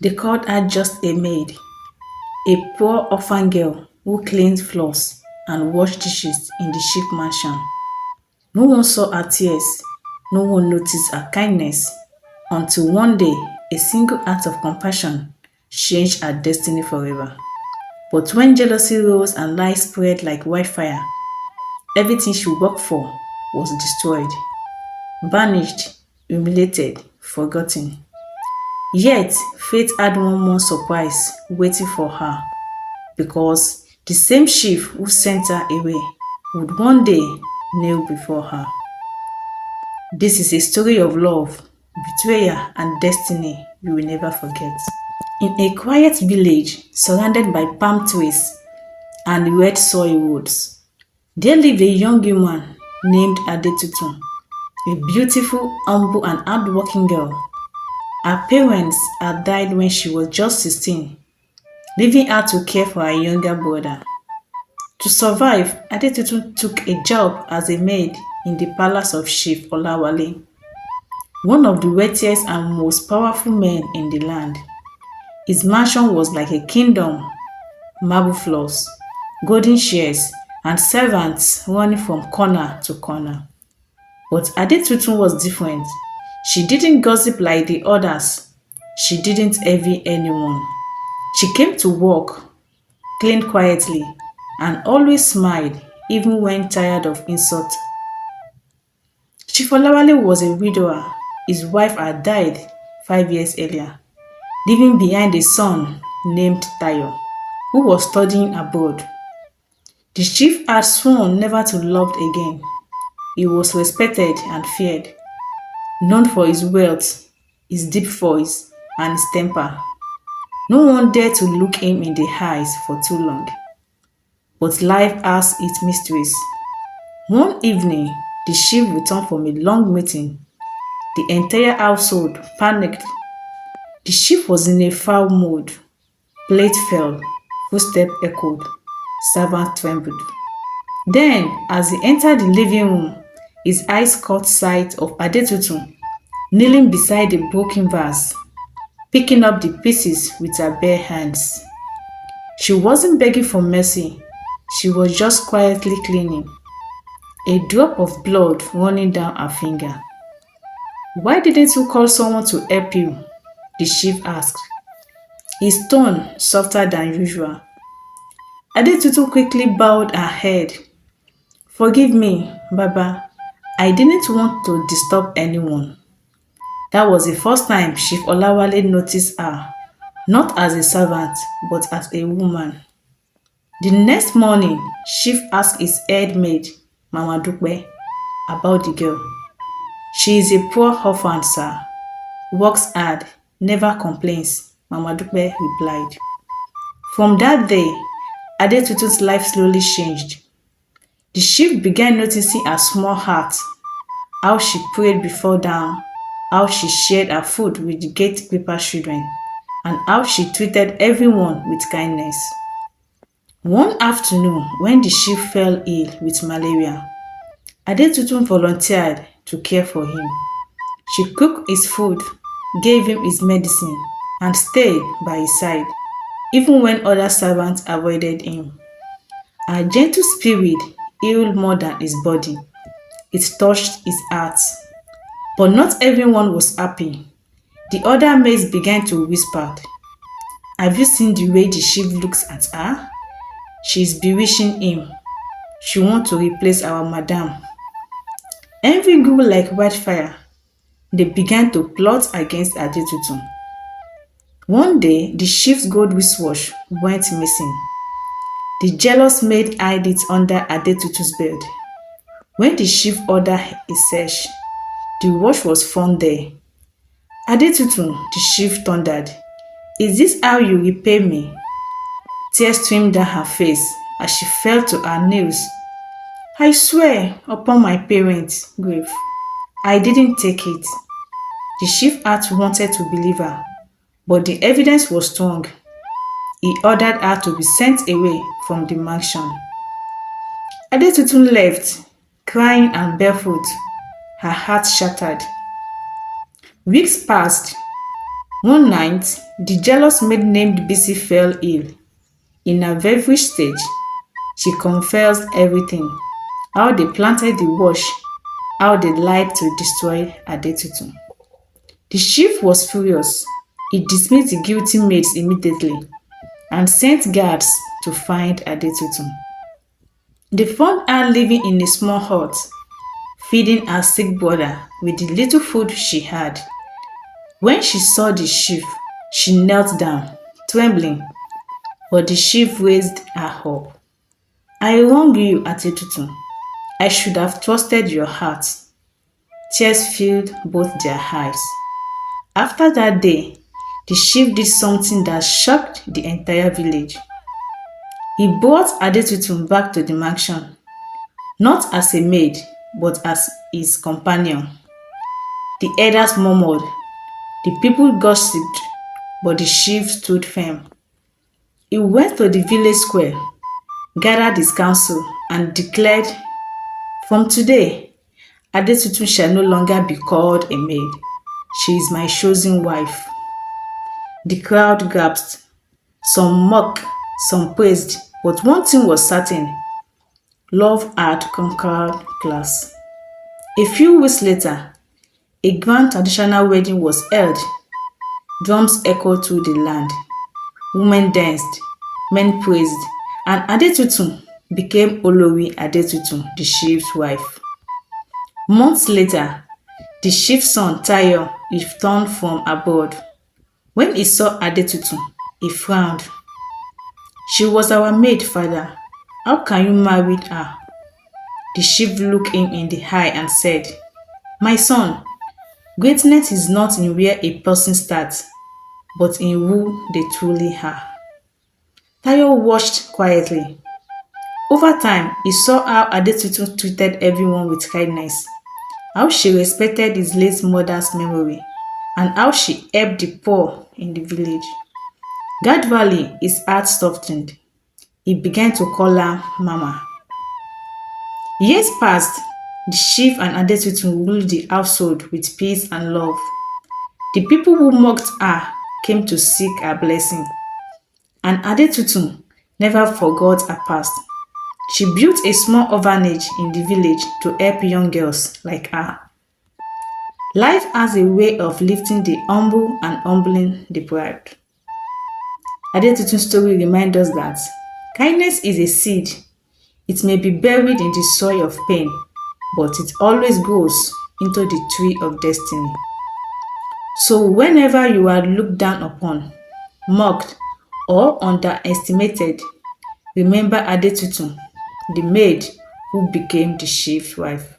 They called her just a maid, a poor orphan girl who cleaned floors and washed dishes in the chief mansion. No one saw her tears, no one noticed her kindness, until one day a single act of compassion changed her destiny forever. But when jealousy rose and lies spread like wildfire, everything she worked for was destroyed, banished, humiliated, forgotten. Yet, fate had one more surprise waiting for her because the same chief who sent her away would one day kneel before her. This is a story of love, betrayal, and destiny you will never forget. In a quiet village surrounded by palm trees and red soil woods, there lived a young woman named Adetutu, a beautiful, humble, and hardworking girl. Her parents had died when she was just 16, leaving her to care for her younger brother. To survive, Adetutu took a job as a maid in the palace of Chief Olawale, one of the wealthiest and most powerful men in the land. His mansion was like a kingdom, marble floors, golden chairs, and servants running from corner to corner. But Adetutu was different. She didn't gossip like the others. She didn't envy anyone. She came to work, cleaned quietly, and always smiled even when tired of insult. Chief Olawale was a widower. His wife had died 5 years earlier, leaving behind a son named Tayo, who was studying abroad. The chief had sworn never to love again. He was respected and feared, known for his wealth, his deep voice, and his temper. No one dared to look him in the eyes for too long. But life has its mysteries. One evening, the chief returned from a long meeting. The entire household panicked. The chief was in a foul mood. Plate fell, footsteps echoed, servants trembled. Then, as he entered the living room, his eyes caught sight of Adetutu kneeling beside a broken vase, picking up the pieces with her bare hands. She wasn't begging for mercy, she was just quietly cleaning, a drop of blood running down her finger. Why didn't you call someone to help you? The chief asked, his tone softer than usual. Adetutu quickly bowed her head. Forgive me, Baba. I didn't want to disturb anyone. That was the first time Chief Olawale noticed her, not as a servant, but as a woman. The next morning, Chief asked his head maid, Mama Dupe, about the girl. She is a poor orphan, sir. Works hard, never complains, Mama Dupe replied. From that day, Adetutu's life slowly changed. The chief began noticing her small heart, how she prayed before dawn, how she shared her food with the gatekeeper children, and how she treated everyone with kindness. One afternoon, when the chief fell ill with malaria, Adetutu volunteered to care for him. She cooked his food, gave him his medicine, and stayed by his side, even when other servants avoided him. Her gentle spirit healed more than his body. It touched his heart. But not everyone was happy. The other maids began to whisper, have you seen the way the chief looks at her? She is bewitching him. She wants to replace our madam. Envy grew like wildfire. They began to plot against Adetutu. One day, the chief's gold wristwatch went missing. The jealous maid hid it under Adetutu's bed. When the chief ordered a search, the watch was found there. Adetutu, the chief thundered, is this how you repay me? Tears streamed down her face as she fell to her knees. I swear upon my parents' grave, I didn't take it. The chief heart wanted to believe her, but the evidence was strong. He ordered her to be sent away from the mansion. Adetutu left, crying and barefoot, her heart shattered. Weeks passed. One night, the jealous maid named Bisi fell ill. In a feverish stage, she confessed everything: how they planted the wash, how they lied to destroy Adetutu. The chief was furious. He dismissed the guilty maids immediately and sent guards to find Adetutu. They found her living in a small hut, feeding her sick brother with the little food she had. When she saw the chief, she knelt down, trembling, but the chief raised her up. I wronged you, Adetutu. I should have trusted your heart. Tears filled both their eyes. After that day, the chief did something that shocked the entire village. He brought Adetutu back to the mansion, not as a maid, but as his companion. The elders murmured, the people gossiped, but the chief stood firm. He went to the village square, gathered his council, and declared, from today, Adetutu shall no longer be called a maid. She is my chosen wife. The crowd gasped. Some mocked, some praised, but one thing was certain: love had conquered class. A few weeks later, a grand traditional wedding was held. Drums echoed through the land. Women danced, men praised, and Adetutu became Olori Adetutu, the chief's wife. Months later, the chief's son Tayo returned from abroad. When he saw Adetutu, he frowned. She was our maid, father. How can you marry her? The chief looked him in the eye and said, my son, greatness is not in where a person starts, but in who they truly are. Tayo watched quietly. Over time, he saw how Adetutu treated everyone with kindness, how she respected his late mother's memory, and how she helped the poor in the village. Gradually, his heart softened. He began to call her Mama. Years passed. The chief and Adetutu ruled the household with peace and love. The people who mocked her came to seek her blessing, and Adetutu never forgot her past. She built a small orphanage in the village to help young girls like her. Life has a way of lifting the humble and humbling the proud. Adetutu's story reminds us that kindness is a seed. It may be buried in the soil of pain, but it always grows into the tree of destiny. So whenever you are looked down upon, mocked, or underestimated, remember Adetutu, the maid who became the chief's wife.